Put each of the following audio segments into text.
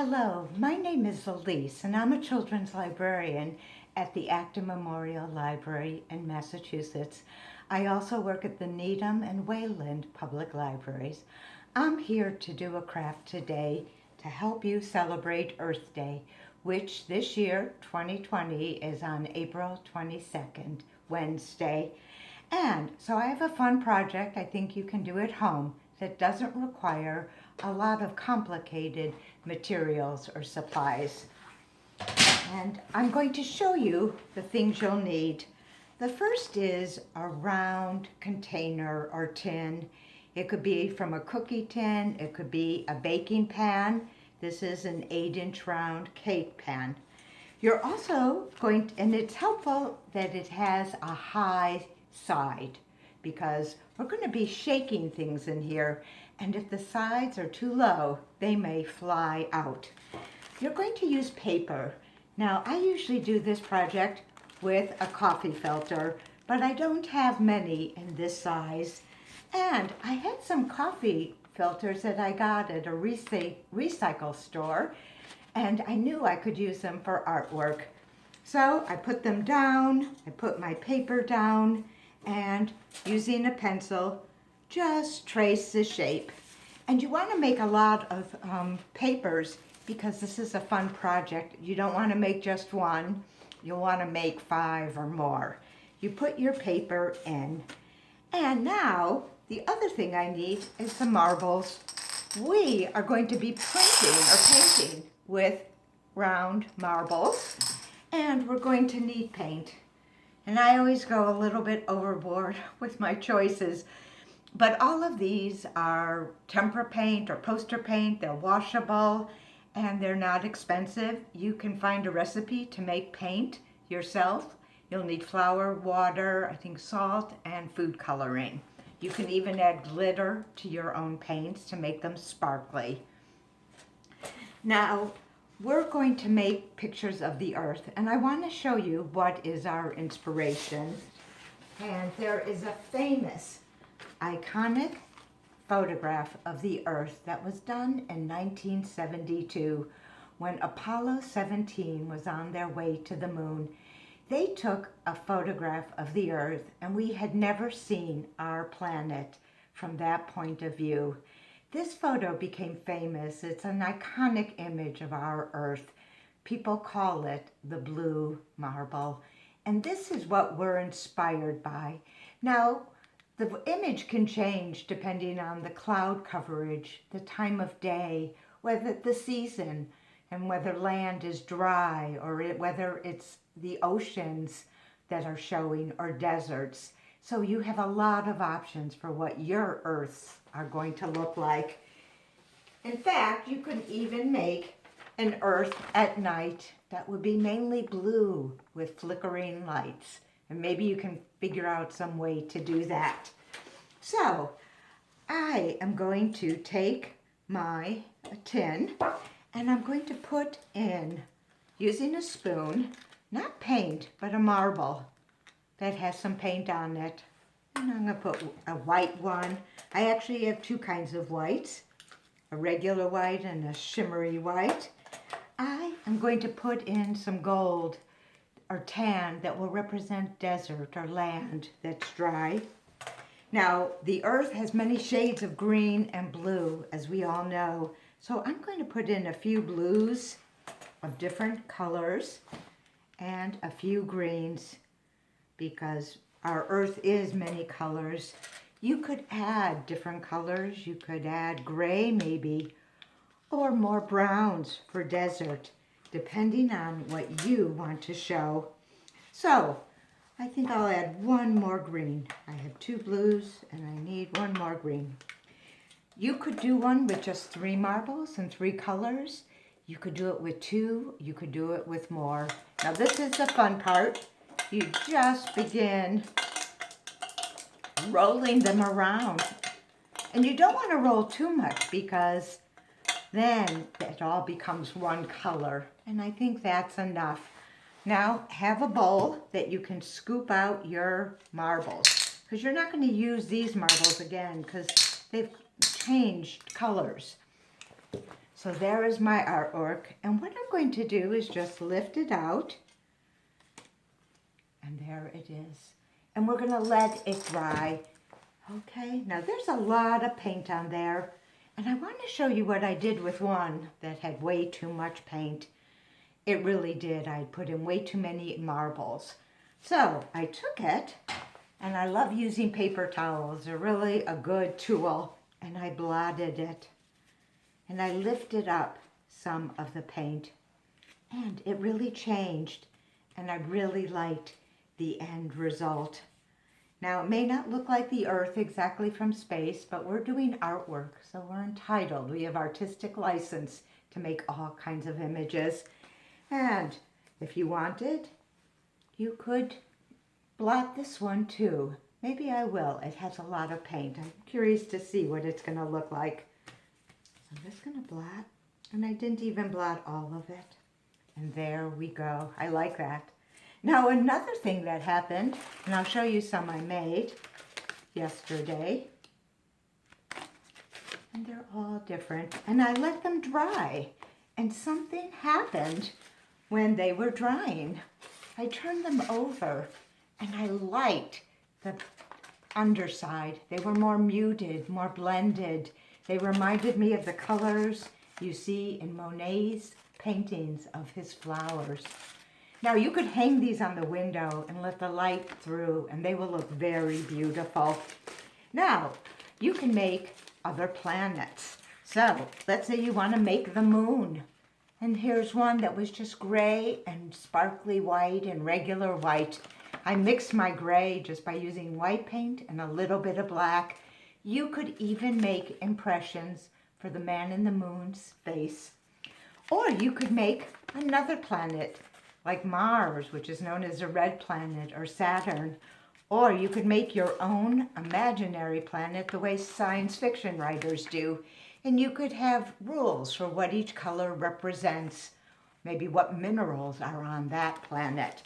Hello, my name is Elise, and I'm a children's librarian at the Acton Memorial Library in Massachusetts. I also work at the Needham and Wayland Public Libraries. I'm here to do a craft today to help you celebrate Earth Day, which this year, 2020, is on April 22nd, Wednesday. And so I have a fun project I think you can do at home that doesn't require a lot of complicated materials or supplies. And I'm going to show you the things you'll need. The first is a round container or tin. It could be from a cookie tin, it could be a baking pan. This is an 8-inch round cake pan. You're also going to, and it's helpful that it has a high side because we're going to be shaking things in here, and if the sides are too low, they may fly out. You're going to use paper. Now, I usually do this project with a coffee filter, but I don't have many in this size. And I had some coffee filters that I got at a recycle store, and I knew I could use them for artwork. So I put them down, I put my paper down, and using a pencil, just trace the shape. And you want to make a lot of papers because this is a fun project. You don't want to make just one, you'll want to make 5 or more. You put your paper in, and now the other thing I need is some marbles. We are going to be printing or painting with round marbles, and we're going to need paint. And I always go a little bit overboard with my choices, but all of these are tempera paint or poster paint. They're washable and they're not expensive. You can find a recipe to make paint yourself. You'll need flour, water, I think salt, and food coloring. You can even add glitter to your own paints to make them sparkly. Now, we're going to make pictures of the earth, and I want to show you what is our inspiration. And there is a famous, iconic photograph of the earth that was done in 1972 when Apollo 17 was on their way to the moon. They took a photograph of the earth, and we had never seen our planet from that point of view. This photo became famous. It's an iconic image of our earth. People call it the blue marble. And this is what we're inspired by. Now, the image can change depending on the cloud coverage, the time of day, whether the season, and whether land is dry or whether it's the oceans that are showing or deserts. So you have a lot of options for what your earths are going to look like. In fact, you could even make an earth at night that would be mainly blue with flickering lights. And maybe you can figure out some way to do that. So I am going to take my tin and I'm going to put in, using a spoon, not paint, but a marble that has some paint on it. And I'm going to put a white one. I actually have 2 kinds of whites, a regular white and a shimmery white. I am going to put in some gold or tan that will represent desert or land that's dry. Now, the earth has many shades of green and blue, as we all know. So I'm going to put in a few blues of different colors and a few greens because our earth is many colors. You could add different colors. You could add gray maybe, or more browns for desert, depending on what you want to show. So I think I'll add 1 more green. I have 2 blues and I need 1 more green. You could do one with just 3 marbles and 3 colors. You could do it with 2. You could do it with more. Now this is the fun part. You just begin rolling them around. And you don't want to roll too much because then it all becomes one color. And I think that's enough. Now have a bowl that you can scoop out your marbles, because you're not going to use these marbles again because they've changed colors. So there is my artwork, and what I'm going to do is just lift it out, and there it is. And we're gonna let it dry. Okay, now there's a lot of paint on there, and I want to show you what I did with one that had way too much paint. It really did. I put in way too many marbles. So I took it, and I love using paper towels. They're really a good tool, and I blotted it. And I lifted up some of the paint, and it really changed, and I really liked the end result. Now, it may not look like the Earth exactly from space, but we're doing artwork, so we're entitled. We have artistic license to make all kinds of images. And if you wanted, you could blot this one too. Maybe I will. It has a lot of paint. I'm curious to see what it's going to look like. So I'm just going to blot, and I didn't even blot all of it. And there we go. I like that. Now another thing that happened, and I'll show you some I made yesterday. And they're all different. And I let them dry. And something happened when they were drying. I turned them over, and I liked the underside. They were more muted, more blended. They reminded me of the colors you see in Monet's paintings of his flowers. Now you could hang these on the window and let the light through, and they will look very beautiful. Now you can make other planets. So let's say you want to make the moon. And here's one that was just gray and sparkly white and regular white. I mixed my gray just by using white paint and a little bit of black. You could even make impressions for the man in the moon's face. Or you could make another planet like Mars, which is known as a red planet, or Saturn. Or you could make your own imaginary planet the way science fiction writers do. And you could have rules for what each color represents, maybe what minerals are on that planet.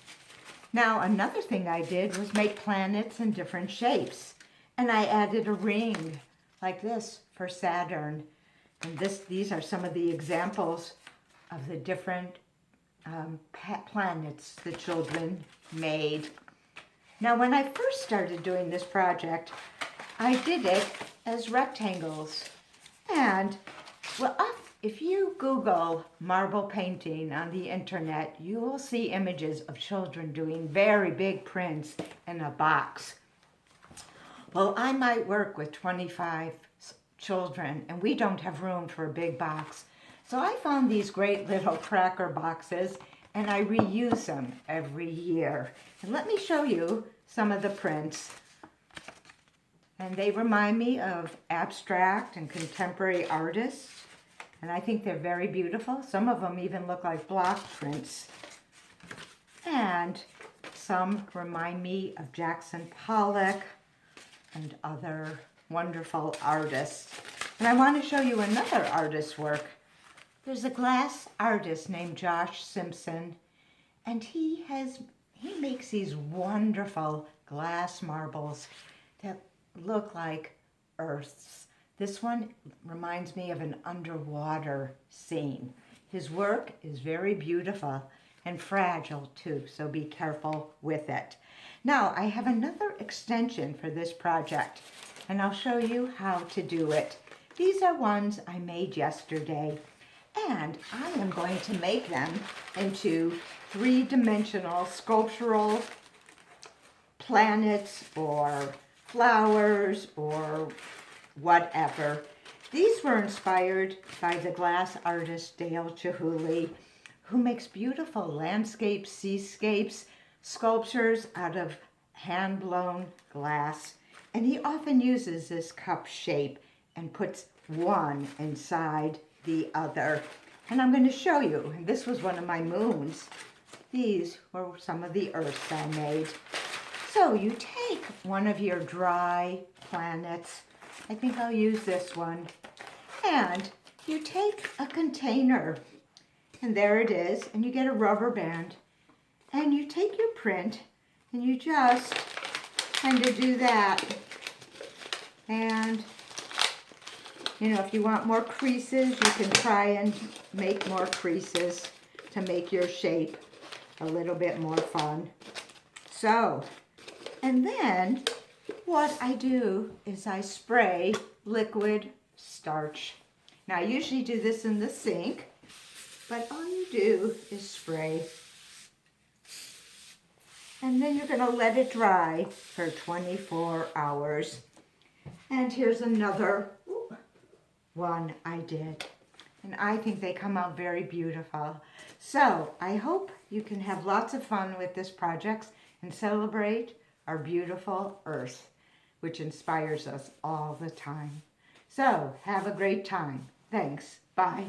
Now, another thing I did was make planets in different shapes. And I added a ring like this for Saturn. And these are some of the examples of the different planets the children made. Now, when I first started doing this project, I did it as rectangles. And, well, if you Google marble painting on the internet, you will see images of children doing very big prints in a box. Well, I might work with 25 children, and we don't have room for a big box. So I found these great little cracker boxes, and I reuse them every year. And let me show you some of the prints. And they remind me of abstract and contemporary artists. And I think they're very beautiful. Some of them even look like block prints. And some remind me of Jackson Pollock and other wonderful artists. And I want to show you another artist's work. There's a glass artist named Josh Simpson, and he makes these wonderful glass marbles that look like Earths. This one reminds me of an underwater scene. His work is very beautiful and fragile too, so be careful with it. Now, I have another extension for this project, and I'll show you how to do it. These are ones I made yesterday, and I am going to make them into three-dimensional sculptural planets or flowers or whatever. These were inspired by the glass artist Dale Chihuly, who makes beautiful landscapes, seascapes, sculptures out of hand-blown glass. And he often uses this cup shape and puts one inside the other. And I'm going to show you. And this was one of my moons. These were some of the Earths I made. So you take one of your dry planets. I think I'll use this one. And you take a container. And there it is. And you get a rubber band. And you take your print and you just kind of do that. And You know, if you want more creases, you can try and make more creases to make your shape a little bit more fun. So, and then what I do is I spray liquid starch. Now, I usually do this in the sink, but all you do is spray. And then you're going to let it dry for 24 hours. And here's another one I did. And I think they come out very beautiful. So I hope you can have lots of fun with this project and celebrate our beautiful earth, which inspires us all the time. So have a great time. Thanks. Bye.